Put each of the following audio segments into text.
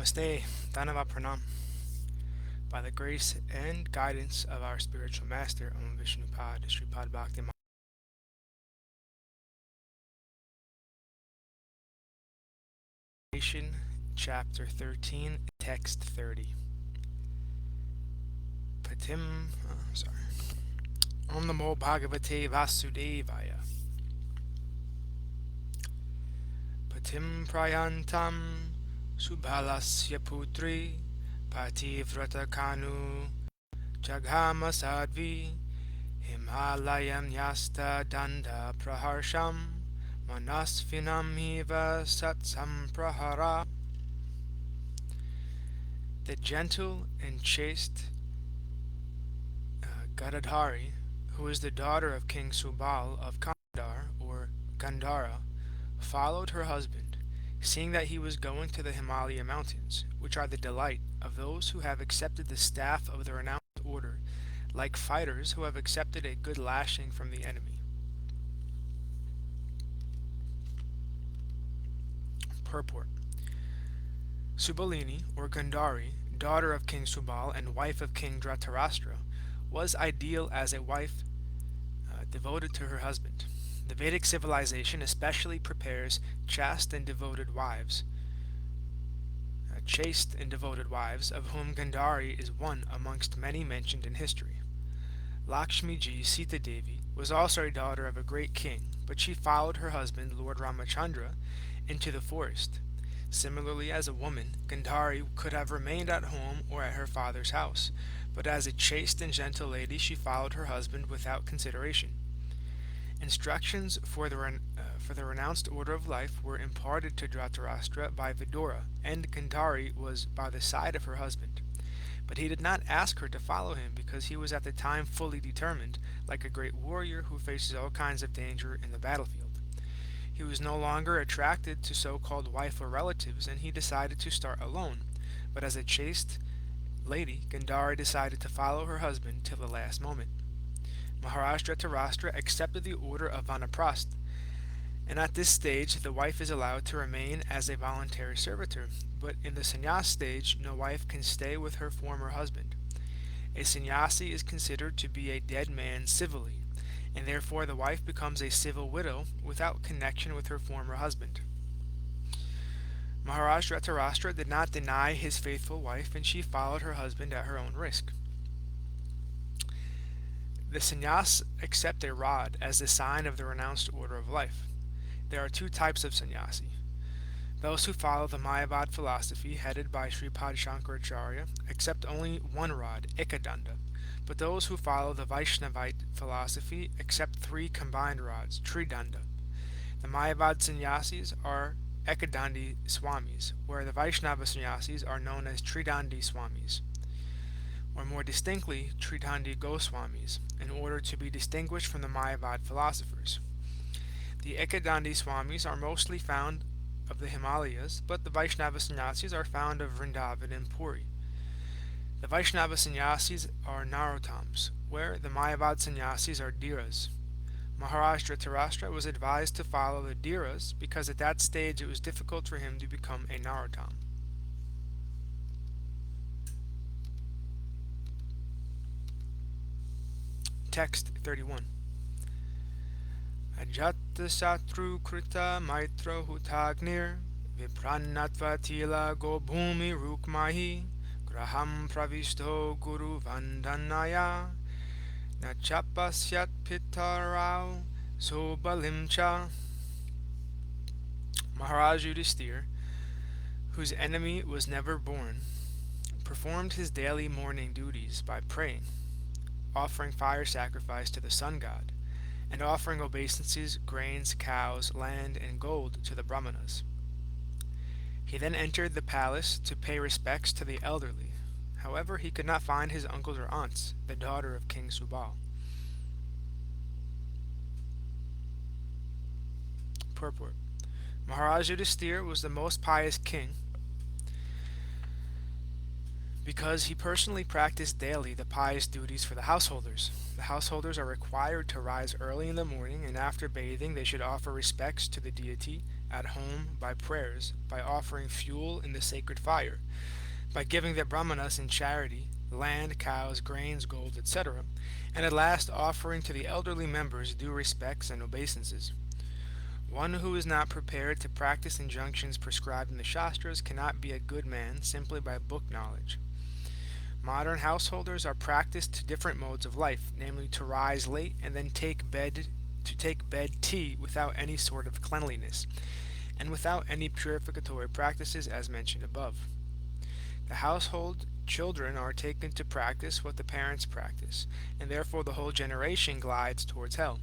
Namaste, Dhanava Pranam. By the grace and guidance of our spiritual master, Om Vishnupad, Śrīmad-Bhāgavatam, Chapter 13, Text 30. Om Namo Bhagavate Vasudevaya. Patim Prayantam Subhalasya Putri Pativrata Kanu Jaghama Sadvi Himalayam Yasta Danda Praharsham Manasvinam Hiva Satsam Prahara. The gentle and chaste Gadadhari, who is the daughter of King Subal of Kandar or Gandhara, followed her husband, seeing that he was going to the Himalaya mountains, which are the delight of those who have accepted the staff of the renounced order, like fighters who have accepted a good lashing from the enemy. Purport. Subalini, or Gandhari, daughter of King Subal and wife of King Dhṛtarāṣṭra, was ideal as a wife devoted to her husband. The Vedic civilization especially prepares chaste and devoted wives, of whom Gandhari is one amongst many mentioned in history. Lakshmi Ji Sita Devi was also a daughter of a great king, but she followed her husband, Lord Ramachandra, into the forest. Similarly, as a woman, Gandhari could have remained at home or at her father's house, but as a chaste and gentle lady she followed her husband without consideration. Instructions for the renounced order of life were imparted to Dhṛtarāṣṭra by Vidura, and Gandhari was by the side of her husband. But he did not ask her to follow him because he was at the time fully determined, like a great warrior who faces all kinds of danger in the battlefield. He was no longer attracted to so-called wife or relatives, and he decided to start alone. But as a chaste lady, Gandhari decided to follow her husband till the last moment. Maharaj Dhṛtarāṣṭra accepted the order of Vanaprastha, and at this stage the wife is allowed to remain as a voluntary servitor, but in the sannyas stage no wife can stay with her former husband. A sannyasi is considered to be a dead man civilly, and therefore the wife becomes a civil widow without connection with her former husband. Maharaj Dhṛtarāṣṭra did not deny his faithful wife, and she followed her husband at her own risk. The sannyas accept a rod as the sign of the renounced order of life. There are two types of sannyasi. Those who follow the Mayavad philosophy, headed by Sripad Shankaracharya, accept only one rod, Ekadanda, but those who follow the Vaishnavite philosophy accept three combined rods, Tridanda. The Mayavad sannyasis are Ekadandi Swamis, where the Vaishnava sannyasis are known as Tridandi Swamis, or more distinctly, Tridandi Goswamis, in order to be distinguished from the Mayavad philosophers. The Ekadandi Swamis are mostly found of the Himalayas, but the Vaishnava sannyasis are found of Vrindavan and Puri. The Vaishnava sannyasis are Narottams, where the Mayavad sannyasis are Dhiras. Maharaj Dhṛtarāṣṭra was advised to follow the Dhiras because at that stage it was difficult for him to become a Narottam. Text 31. Ajata Satru Krita Maitra Hutagnir Vipranatvatila Gobhumi Rukmahi Graham Pravisto Guru Vandanaya Nachapasyat Pitarau Sobalimcha. Maharaj Yudhisthira, whose enemy was never born, performed his daily morning duties by praying, offering fire sacrifice to the sun god, and offering obeisances, grains, cows, land, and gold to the brahmanas. He then entered the palace to pay respects to the elderly. However, he could not find his uncles or aunts, the daughter of King Subal. Purport. Maharaj Yudhisthira was the most pious king because he personally practiced daily the pious duties for the householders. The householders are required to rise early in the morning, and after bathing they should offer respects to the deity at home by prayers, by offering fuel in the sacred fire, by giving the brahmanas in charity land, cows, grains, gold, etc., and at last offering to the elderly members due respects and obeisances. One who is not prepared to practice injunctions prescribed in the Shastras cannot be a good man simply by book knowledge. Modern householders are practiced to different modes of life, namely to rise late and then take bed tea without any sort of cleanliness, and without any purificatory practices as mentioned above. The household children are taken to practice what the parents practice, and therefore the whole generation glides towards hell.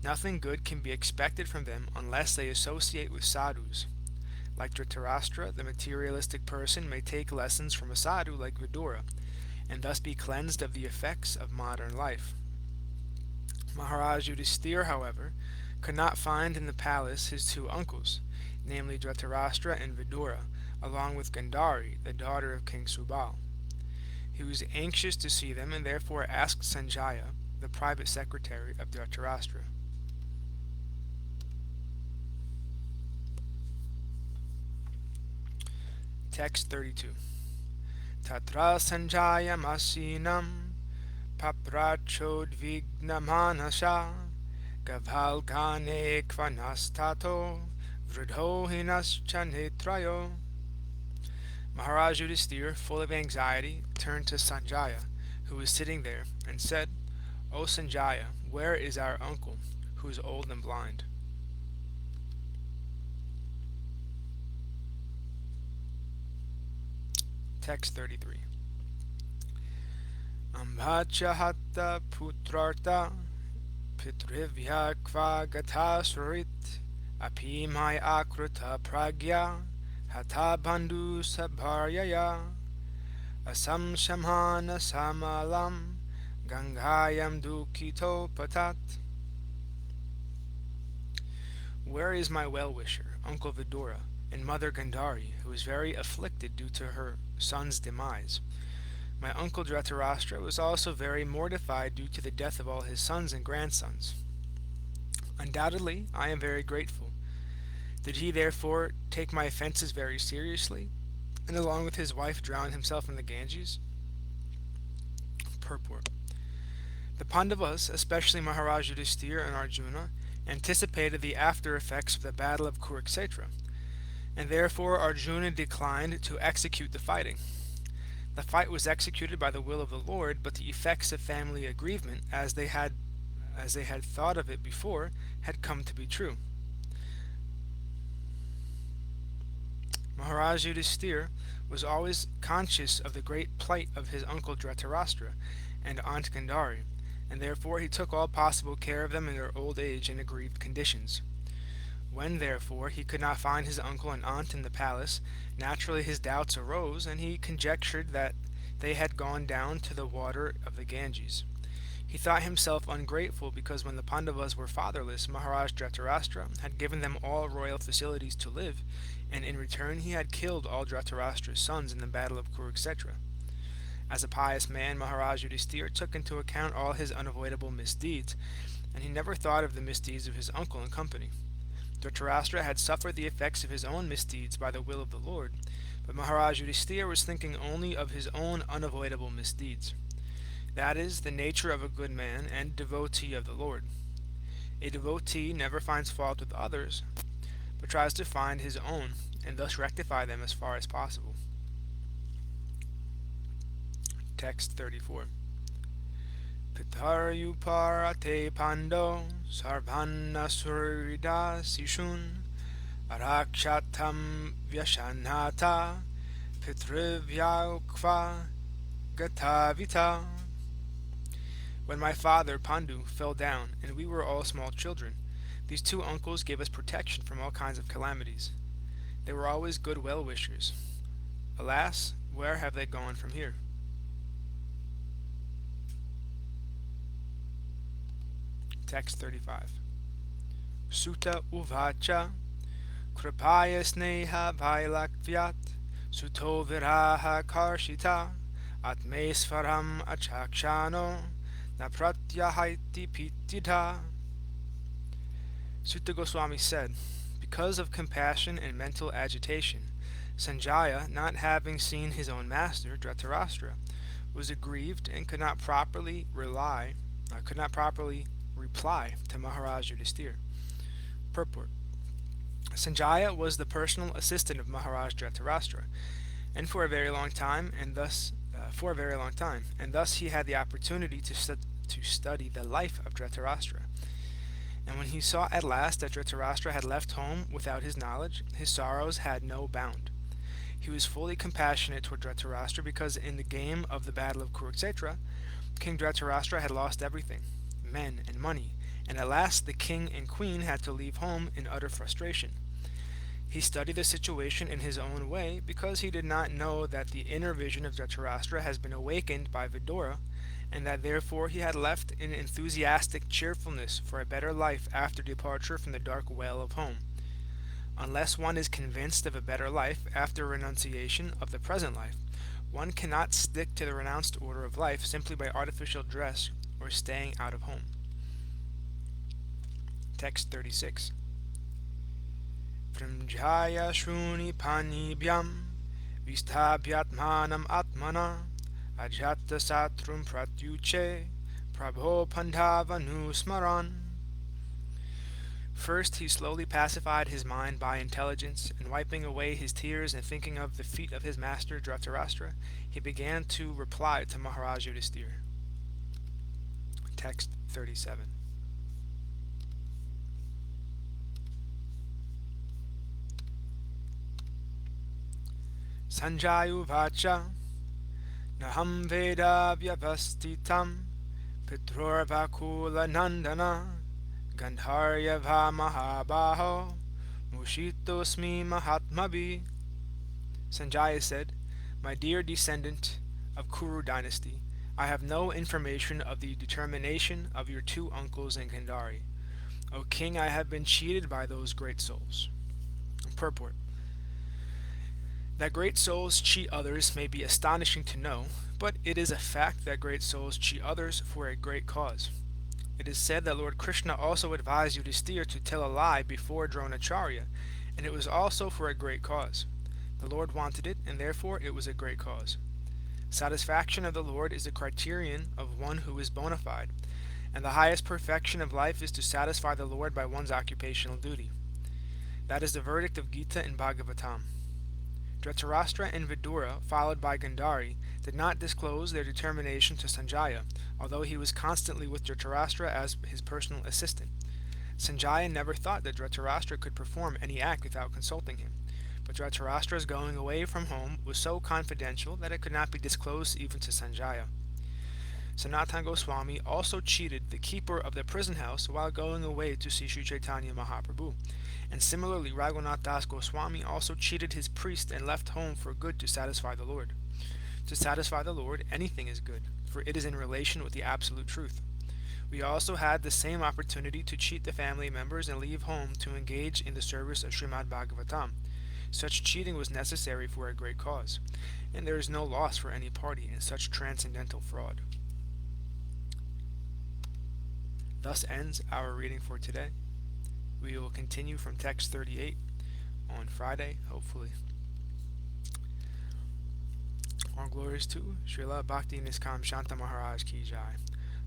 Nothing good can be expected from them unless they associate with sadhus. Like Dhṛtarāṣṭra, the materialistic person may take lessons from a sadhu like Vidura, and thus be cleansed of the effects of modern life. Maharaj Yudhisthira, however, could not find in the palace his two uncles, namely Dhṛtarāṣṭra and Vidura, along with Gandhari, the daughter of King Subal. He was anxious to see them and therefore asked Sanjaya, the private secretary of Dhṛtarāṣṭra. Text 32. Tatra Sanjaya Masinam Paprachodvignamanasha Gavalgane Kvanastato Vridhohinascha Netrayo. Maharaj Yudhisthira, full of anxiety, turned to Sanjaya, who was sitting there, and said, O Sanjaya, where is our uncle, who is old and blind? Text 33. Ambhachahatta putrarta pitrivya kvagata surit apimai akruta pragya hata bandhu sabharyaya asam shamhana samalam gangayam dukito patat. Where is my well-wisher, Uncle Vidura, and Mother Gandhari, who is very afflicted due to her son's demise? My uncle Dhṛtarāṣṭra was also very mortified due to the death of all his sons and grandsons. Undoubtedly, I am very grateful. Did he therefore take my offenses very seriously, and along with his wife drown himself in the Ganges? Purport. The Pandavas, especially Maharaj Yudhisthira and Arjuna, anticipated the after effects of the battle of Kurukshetra, and therefore Arjuna declined to execute the fighting. The fight was executed by the will of the Lord, but the effects of family aggrievement, as they had thought of it before, had come to be true. Maharaj Yudhisthira was always conscious of the great plight of his uncle Dhṛtarāṣṭra and Aunt Gandhari, and therefore he took all possible care of them in their old age and aggrieved conditions. When, therefore, he could not find his uncle and aunt in the palace, naturally his doubts arose, and he conjectured that they had gone down to the water of the Ganges. He thought himself ungrateful because when the Pandavas were fatherless, Maharaj Dhṛtarāṣṭra had given them all royal facilities to live, and in return he had killed all Dhṛtarāṣṭra's sons in the battle of Kurukshetra. As a pious man, Maharaj Yudhisthira took into account all his unavoidable misdeeds, and he never thought of the misdeeds of his uncle and company. Dhṛtarāṣṭra had suffered the effects of his own misdeeds by the will of the Lord, but Maharaj Yudhisthira was thinking only of his own unavoidable misdeeds. That is the nature of a good man and devotee of the Lord. A devotee never finds fault with others, but tries to find his own, and thus rectify them as far as possible. Text 34. Pitaryuparate pando sarvanna surida sishun arakshatam vyashanata pitrivyakva gatavita. When my father Pandu fell down, and we were all small children, these two uncles gave us protection from all kinds of calamities. They were always good well-wishers. Alas, where have they gone from here? Text 35. Sutta uvacha kripaya sneha vailakvyat suto viraha karshita atmesvaram achakshano napratyahaiti pitita. Sutta Goswami said, Because of compassion and mental agitation, Sanjaya, not having seen his own master, Dhṛtarāṣṭra, was aggrieved and could not properly reply to Maharaj Yudhisthira. Purport: Sanjaya was the personal assistant of Maharaj Dhṛtarāṣṭra, and for a very long time, and thus he had the opportunity to study the life of Dhṛtarāṣṭra. And when he saw at last that Dhṛtarāṣṭra had left home without his knowledge, his sorrows had no bound. He was fully compassionate toward Dhṛtarāṣṭra because in the game of the Battle of Kurukshetra, King Dhṛtarāṣṭra had lost everything, men and money, and at last the king and queen had to leave home in utter frustration. He studied the situation in his own way because he did not know that the inner vision of Dhṛtarāṣṭra has been awakened by Vidura, and that therefore he had left in enthusiastic cheerfulness for a better life after departure from the dark well of home. Unless one is convinced of a better life after renunciation of the present life, one cannot stick to the renounced order of life simply by artificial dress or staying out of home. Text 36. Vrimjaya shruni panibhyam vistabhyatmanam atmana ajatta satrum pratyuche prabho pandavanu smaran. First he slowly pacified his mind by intelligence, and wiping away his tears and thinking of the feet of his master Dhṛtarāṣṭra, he began to reply to Maharaj Yudhisthira. Text 37. Sanjaya vacha naham veda vyavastitam pitrorvakula nandana Gandharya mahabaho mushitosmi mahatmabi. Sanjaya said, "My dear descendant of Kuru dynasty, I have no information of the determination of your two uncles in Gandhari. O king, I have been cheated by those great souls." Purport: That great souls cheat others may be astonishing to know, but it is a fact that great souls cheat others for a great cause. It is said that Lord Krishna also advised Yudhisthira to tell a lie before Dronacharya, and it was also for a great cause. The Lord wanted it, and therefore it was a great cause. Satisfaction of the Lord is the criterion of one who is bona fide, and the highest perfection of life is to satisfy the Lord by one's occupational duty. That is the verdict of Gita and Bhagavatam. Dhṛtarāṣṭra and Vidura, followed by Gandhari, did not disclose their determination to Sanjaya, although he was constantly with Dhṛtarāṣṭra as his personal assistant. Sanjaya never thought that Dhṛtarāṣṭra could perform any act without consulting him, but Dhṛtarāṣṭra's going away from home was so confidential that it could not be disclosed even to Sanjaya. Sanatana Goswami also cheated the keeper of the prison house while going away to see Sri Chaitanya Mahaprabhu, and similarly Raghunath Das Goswami also cheated his priest and left home for good to satisfy the Lord. To satisfy the Lord, anything is good, for it is in relation with the absolute truth. We also had the same opportunity to cheat the family members and leave home to engage in the service of Śrīmad-Bhāgavatam. Such cheating was necessary for a great cause, and there is no loss for any party in such transcendental fraud. Thus ends our reading for today. We will continue from text 38 on Friday, hopefully. All glories to Srila Bhakti Niskam Shanta Maharaj Ki Jai.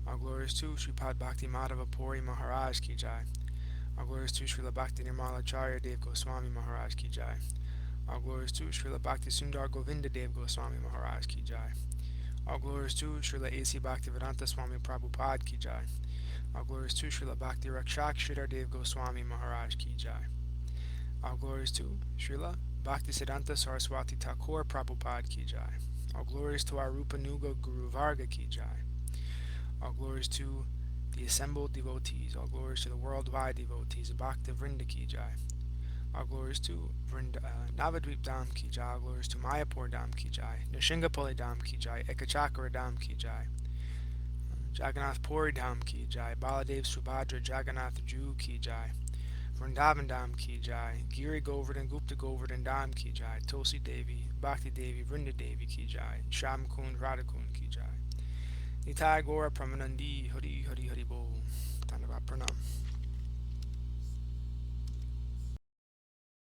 All glories to Sripad Bhakti Madhava Puri Maharaj Ki Jai. All glories to Srila Bhakti Nirmala Acharya Dev Goswami Maharaj Ki Jai. All glories to Srila Bhakti Sundar Govinda Dev Goswami Maharaj Ki Jai. All glories to Srila A.C. Bhaktivedanta Swami Prabhupada Ki Jai. All glories to Srila Bhakti Rakshak Sridhar Dev Goswami Maharaj Ki Jai. All glories to Srila Bhakti Siddhanta Saraswati Thakur Prabhupada Ki Jai. All glories to our Rupanuga Guru Varga Ki Jai. All glories to the assembled devotees. All glories to the worldwide devotees. Bhakta Vrinda Ki Jai. All glories to Navadvip Dham Ki Jai. All glories to Mayapur Dham Ki Jai. Nrishingapali Dham Ki Jai. Ekachakra Dham Ki Jai. Jagannath Puri Dham Ki Jai. Baladev Subhadra Jagannath Ju Ki Jai. Vrindavan Dham Ki Jai. Giri Govardhan Gupta Govardhan Dham Ki Jai. Tulsi Devi, Bhakti Devi, Vrinda Devi Ki Jai. Sham Kund Radhakund Ki Jai. Nitai Gora Pramanandi Hari Hari Hari Bol. Tanava Pranam.